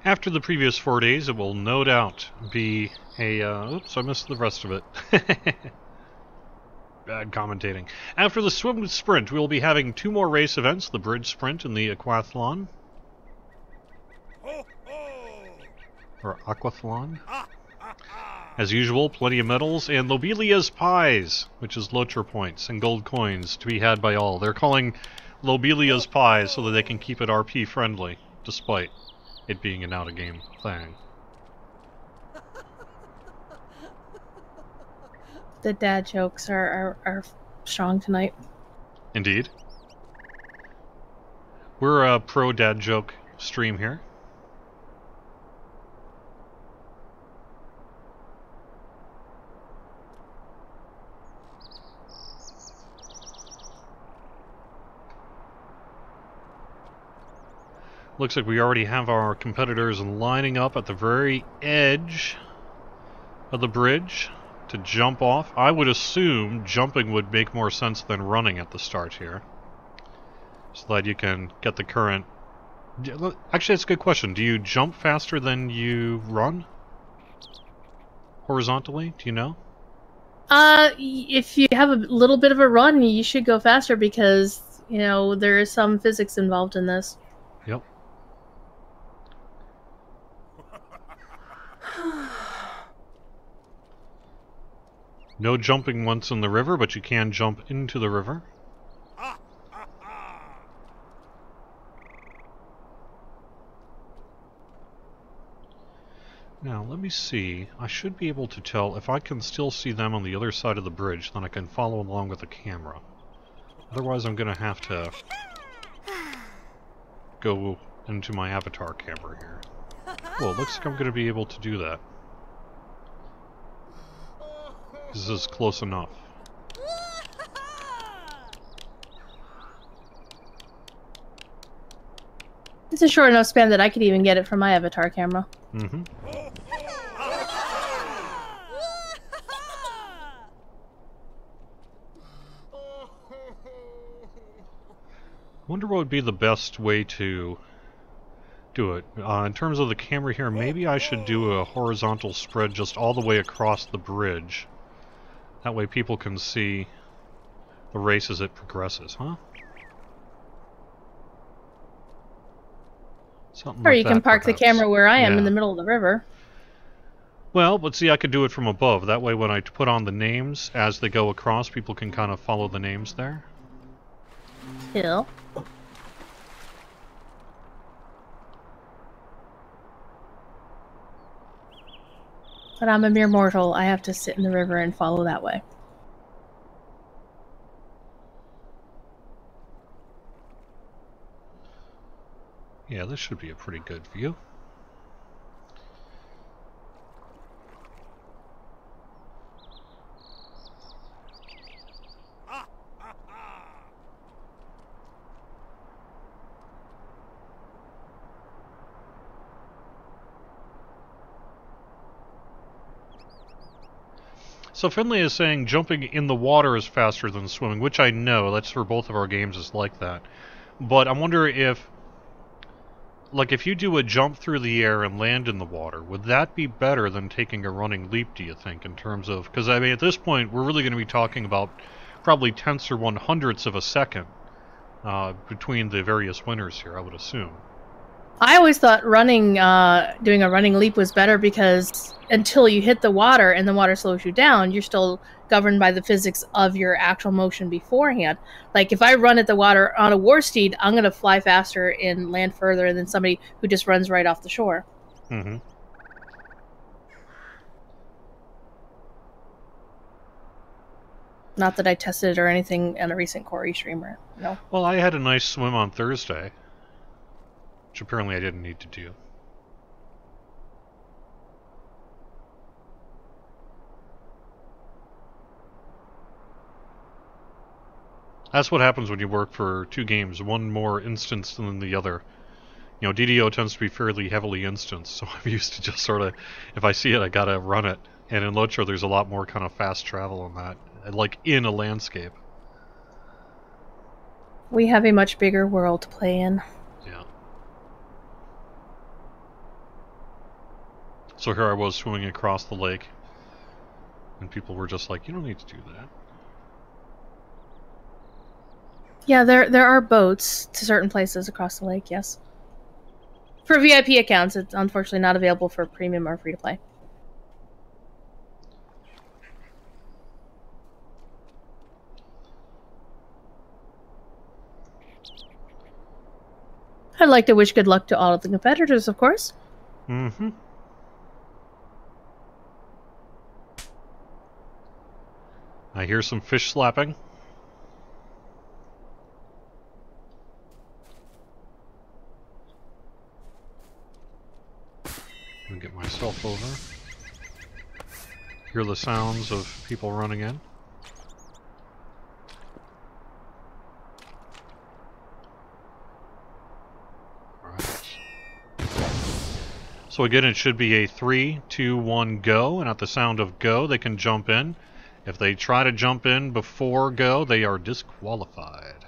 After the previous 4 days, it will no doubt be a... oops, I missed the rest of it. Bad commentating. After the swim sprint, we will be having 2 more race events, the bridge sprint and the aquathlon. Or aquathlon. As usual, plenty of medals, and Lobelia's Pies, which is LOTRO points and gold coins to be had by all. They're calling Lobelia's Pies so that they can keep it RP friendly, despite it being an out-of-game thing. The dad jokes are strong tonight. Indeed. We're a pro-dad joke stream here. Looks like we already have our competitors lining up at the very edge of the bridge to jump off. I would assume jumping would make more sense than running at the start here, so that you can get the current... Actually, that's a good question. Do you jump faster than you run? Horizontally? Do you know? If you have a little bit of a run, you should go faster because, you know, there is some physics involved in this. Yep. No jumping once in the river, but you can jump into the river. Now, let me see. I should be able to tell if I can still see them on the other side of the bridge, then I can follow along with the camera. Otherwise, I'm going to have to go into my avatar camera here. Well, it looks like I'm going to be able to do that. This is close enough. It's a short enough span that I could even get it from my avatar camera. Mm-hmm. Wonder what would be the best way to do it. In terms of the camera here, maybe I should do a horizontal spread just all the way across the bridge. That way people can see the race as it progresses, huh? Something Or like you can that, park perhaps. the camera where I am Yeah. in the middle of the river. Well, but see, I could do it from above. That way when I put on the names as they go across, people can kind of follow the names there. Hill. But I'm a mere mortal. I have to sit in the river and follow that way. Yeah, this should be a pretty good view. So Finley is saying jumping in the water is faster than swimming, which I know. That's for both of our games is like that. But I wonder if, like, if you do a jump through the air and land in the water, would that be better than taking a running leap, do you think, in terms of... Because, I mean, at this point, we're really going to be talking about probably tenths or 1/100ths of a second between the various winners here, I would assume. I always thought running, doing a running leap was better because until you hit the water and the water slows you down, you're still governed by the physics of your actual motion beforehand. Like if I run at the water on a war steed, I'm going to fly faster and land further than somebody who just runs right off the shore. Mm-hmm. Not that I tested it or anything on a recent Corey streamer. No. Well, I had a nice swim on Thursday. which apparently I didn't need to do. That's what happens when you work for 2 games, one more instanced than the other. You know, DDO tends to be fairly heavily instanced, so I'm used to just sort of, if I see it, I gotta run it. And in LOTRO, there's a lot more kind of fast travel on that, like in a landscape. We have a much bigger world to play in. Yeah. So here I was swimming across the lake, and people were just like, you don't need to do that. Yeah, there are boats to certain places across the lake, yes. For VIP accounts, it's unfortunately not available for premium or free-to-play. I'd like to wish good luck to all of the competitors, of course. Mm-hmm. I hear some fish slapping. I'm gonna get myself over. Hear the sounds of people running in. Alright. So again, it should be a 3, 2, 1, go, and at the sound of go, they can jump in. If they try to jump in before go, they are disqualified.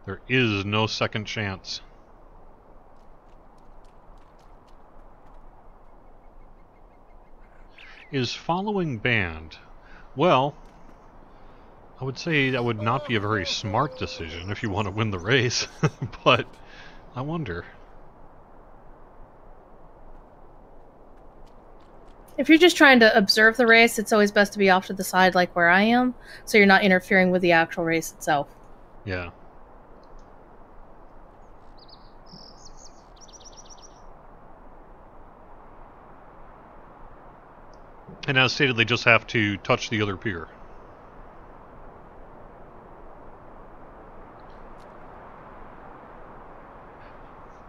There is no second chance. Is following banned? Well, I would say that would not be a very smart decision if you want to win the race, but I wonder. If you're just trying to observe the race, it's always best to be off to the side like where I am, so you're not interfering with the actual race itself. Yeah. And as stated, they just have to touch the other pier.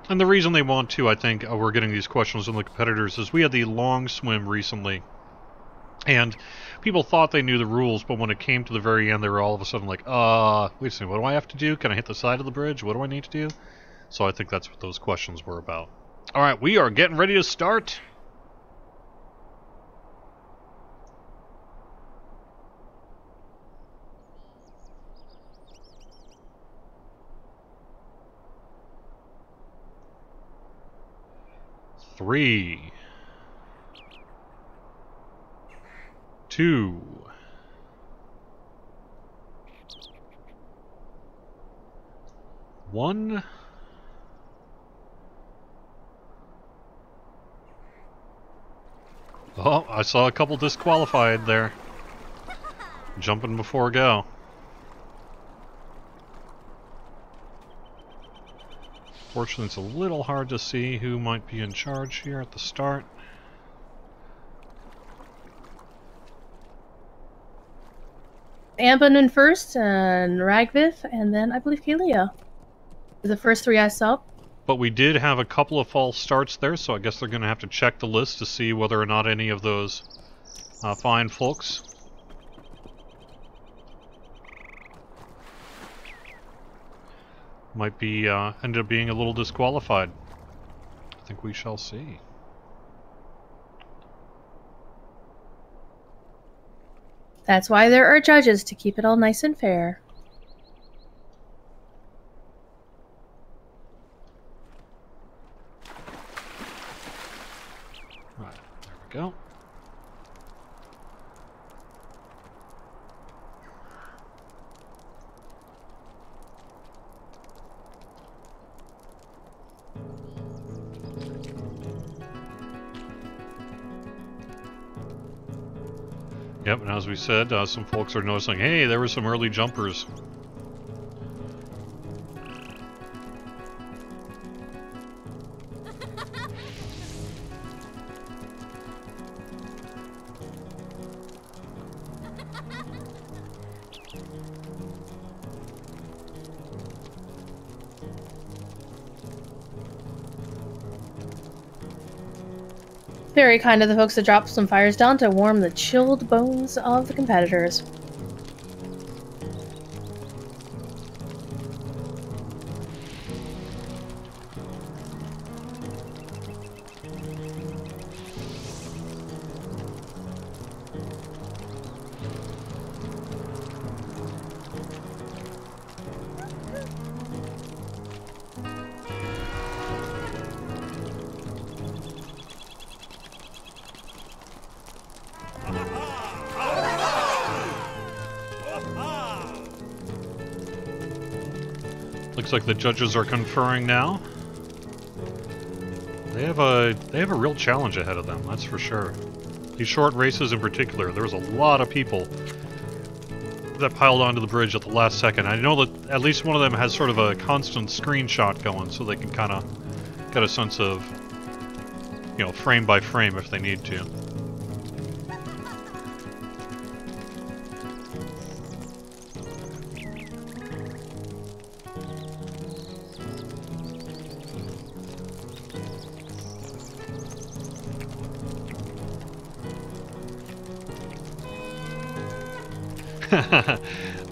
And the reason they want to, I think, we're getting these questions from the competitors, is we had the long swim recently. And people thought they knew the rules, but when it came to the very end, they were all of a sudden like, wait a second, what do I have to do? Can I hit the side of the bridge? What do I need to do? So I think that's what those questions were about. Alright, we are getting ready to start. Three, 2, 1. Oh, I saw a couple disqualified there. Jumping before go. Fortunately, it's a little hard to see who might be in charge here at the start. Amban first, and Ragviv, and then I believe Kelia. The first 3 I saw. But we did have a couple of false starts there, so I guess they're going to have to check the list to see whether or not any of those fine folks might be ended up being a little disqualified. I think we shall see. That's why there are judges, to keep it all nice and fair. Right, there we go. Yep, and as we said, some folks are noticing, hey, there were some early jumpers. Very kind of the folks to drop some fires down to warm the chilled bones of the competitors. Looks like the judges are conferring now. They have a real challenge ahead of them, that's for sure. These short races in particular, there was a lot of people that piled onto the bridge at the last second. I know that at least one of them has sort of a constant screenshot going, so they can kind of get a sense of, you know, frame by frame if they need to.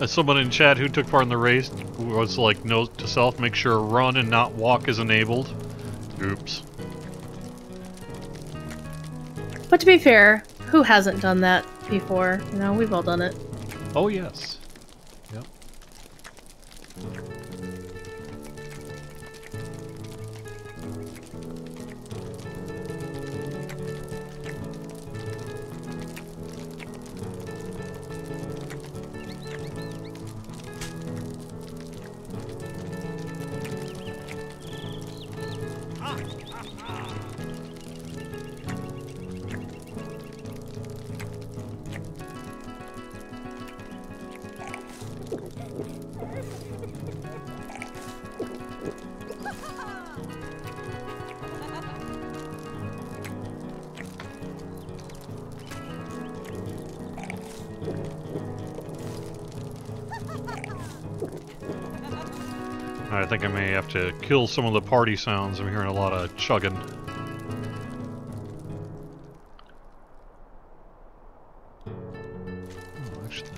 Someone in chat who took part in the race was like, note to self, make sure run and not walk is enabled. Oops. But to be fair, who hasn't done that before? You know, we've all done it. Oh yes. Yep. I think I may have to kill some of the party sounds. I'm hearing a lot of chugging. Oh, actually.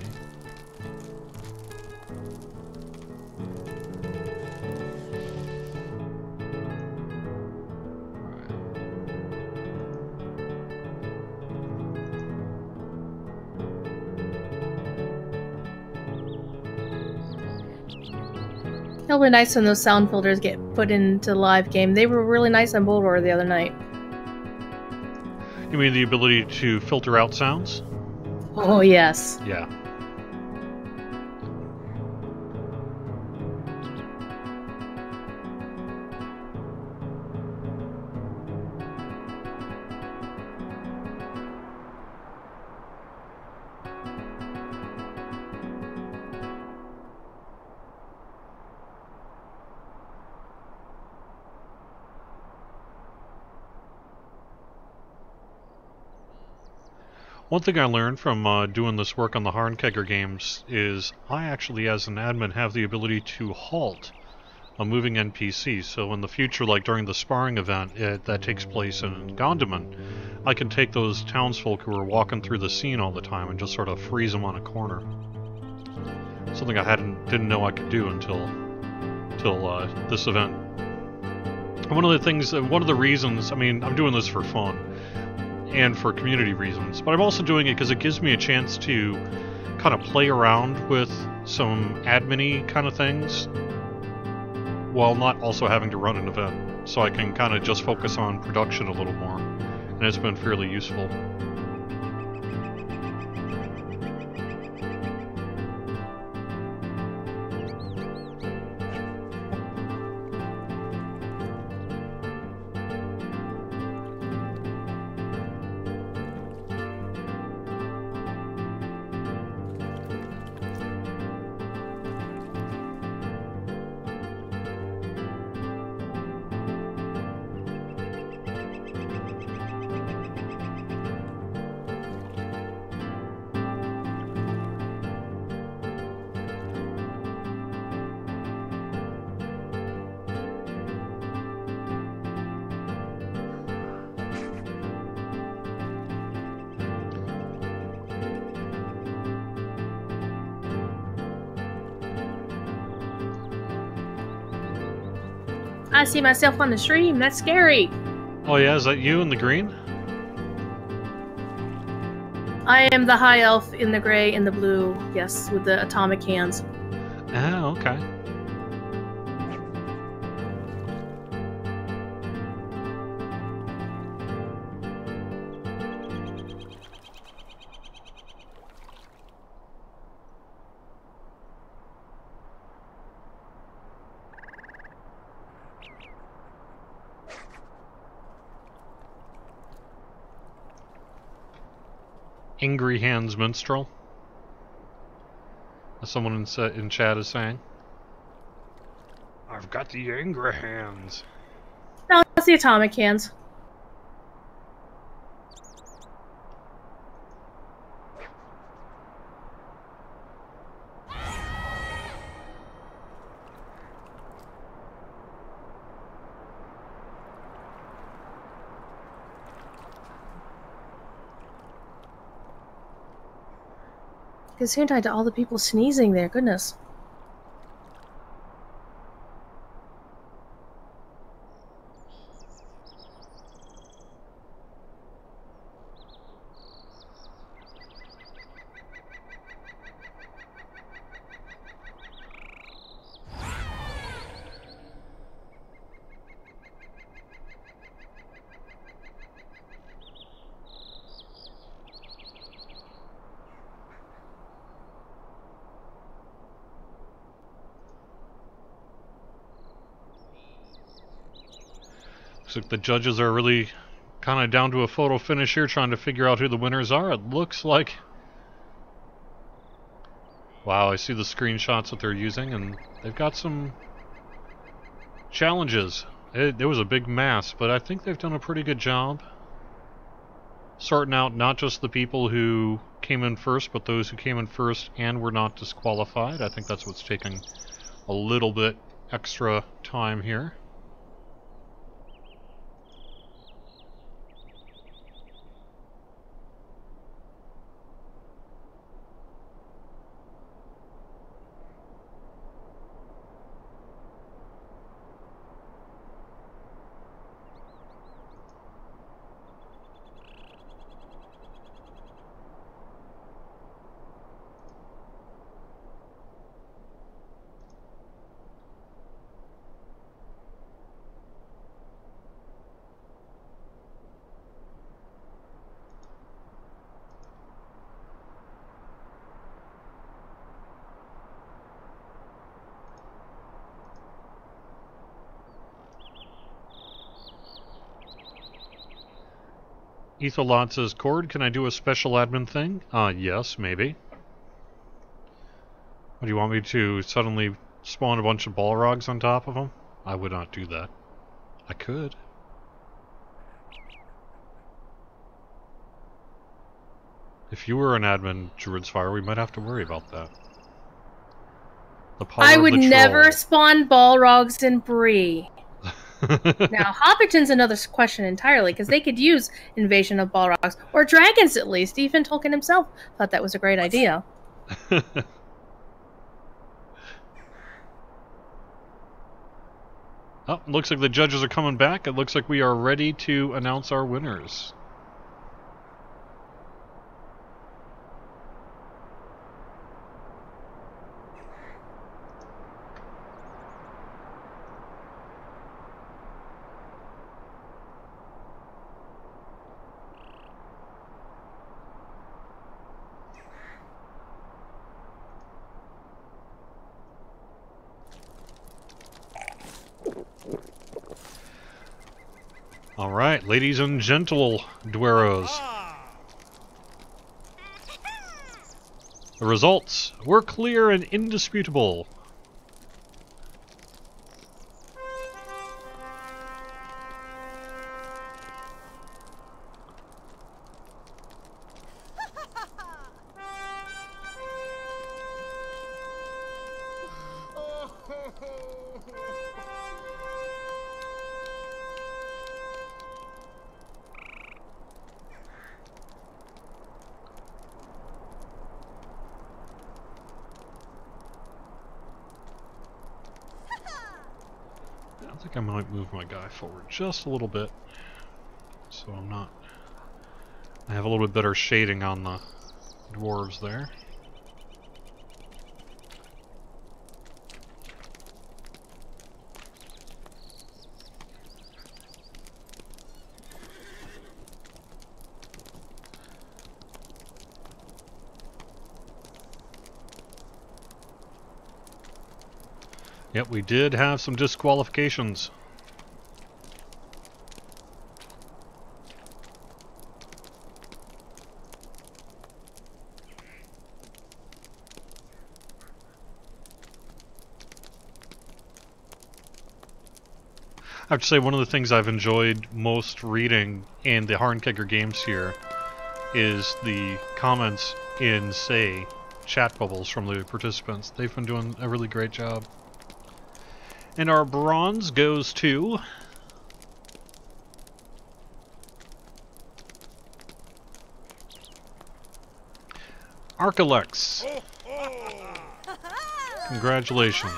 It'll be nice when those sound filters get put into live game. They were really nice on Bold War the other night. You mean the ability to filter out sounds? Oh, yes. Yeah. One thing I learned from doing this work on the Harnkegger games is I actually, as an admin, have the ability to halt a moving NPC. So in the future, like during the sparring event that takes place in Gondaman, I can take those townsfolk who are walking through the scene all the time and just sort of freeze them on a corner. Something I didn't know I could do until this event. One of the reasons, I mean, I'm doing this for fun and for community reasons, but I'm also doing it because it gives me a chance to kind of play around with some admin-y kind of things while not also having to run an event, so I can kind of just focus on production a little more, and it's been fairly useful. I see myself on the stream. That's scary. Oh yeah, is that you in the green? I am the high elf in the gray and the blue, yes, with the atomic hands. Oh, okay. Angry Hands Minstrel, as someone in chat is saying. I've got the angry hands. No, it's the atomic hands. Gesundheit to all the people sneezing there, goodness. Looks like the judges are really kind of down to a photo finish here, trying to figure out who the winners are. It looks like... Wow, I see the screenshots that they're using, and they've got some challenges. It was a big mass, but I think they've done a pretty good job sorting out not just the people who came in first, but those who came in first and were not disqualified. I think that's what's taking a little bit extra time here. Ethelot says, Cord, can I do a special admin thing? Yes, maybe. What, do you want me to suddenly spawn a bunch of Balrogs on top of them? I would not do that. I could. If you were an admin, Druid's Fire, we might have to worry about that. The power I would of the never troll. spawn Balrogs in Bree. Now, Hobbiton's another question entirely, because they could use Invasion of Balrogs, or dragons at least. Even Tolkien himself thought that was a great idea. Oh, looks like the judges are coming back. It looks like we are ready to announce our winners. All right, ladies and gentle Dweros. The results were clear and indisputable. think I might move my guy forward just a little bit, so I'm not... I have a little bit better shading on the dwarves there. Yep, we did have some disqualifications. I have to say, one of the things I've enjoyed most reading in the Harnkegger games here is the comments in, say, chat bubbles from the participants. They've been doing a really great job. And our bronze goes to... Archelex. Congratulations.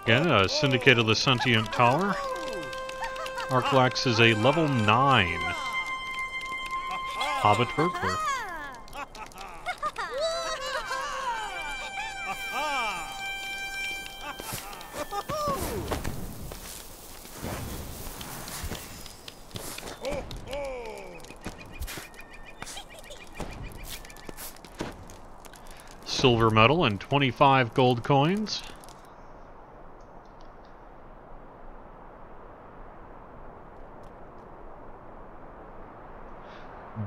Again, a Syndicate of the Sentient Tower. Archelex is a level 9 Hobbit burglar. Silver medal and 25 gold coins.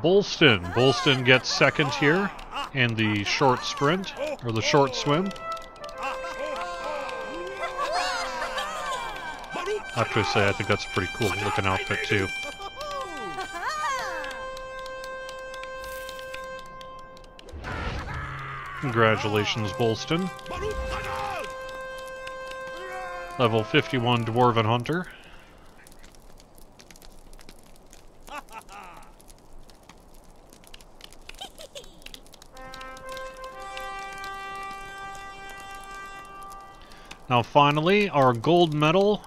Bolston gets second here in the short sprint, or the short swim. I have to say, I think that's a pretty cool looking outfit too. Congratulations, Bolston. Level 51 Dwarven Hunter. Now finally, our gold medal,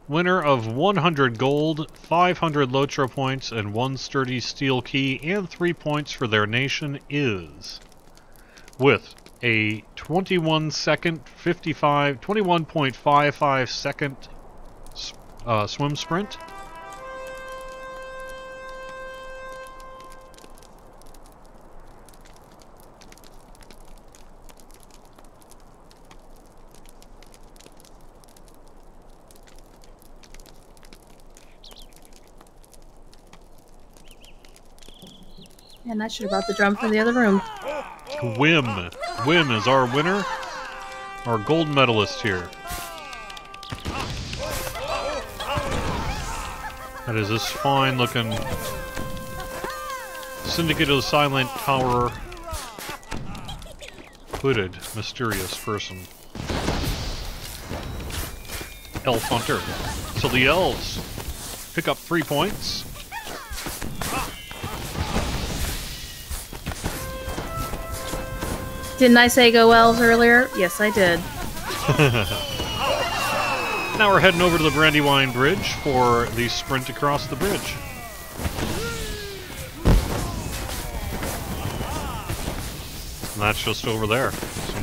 winner of 100 gold, 500 LOTRO points, and 1 sturdy steel key, and 3 points for their nation is, with a 21.55 second swim sprint. And I should have brought the drum from the other room. Wim is our winner, our gold medalist here. That is this fine looking Syndicate of the Silent Tower hooded mysterious person. Elf Hunter. So the elves pick up 3 points. Didn't I say go elves earlier? Yes, I did. Now we're heading over to the Brandywine Bridge for the sprint across the bridge. And that's just over there.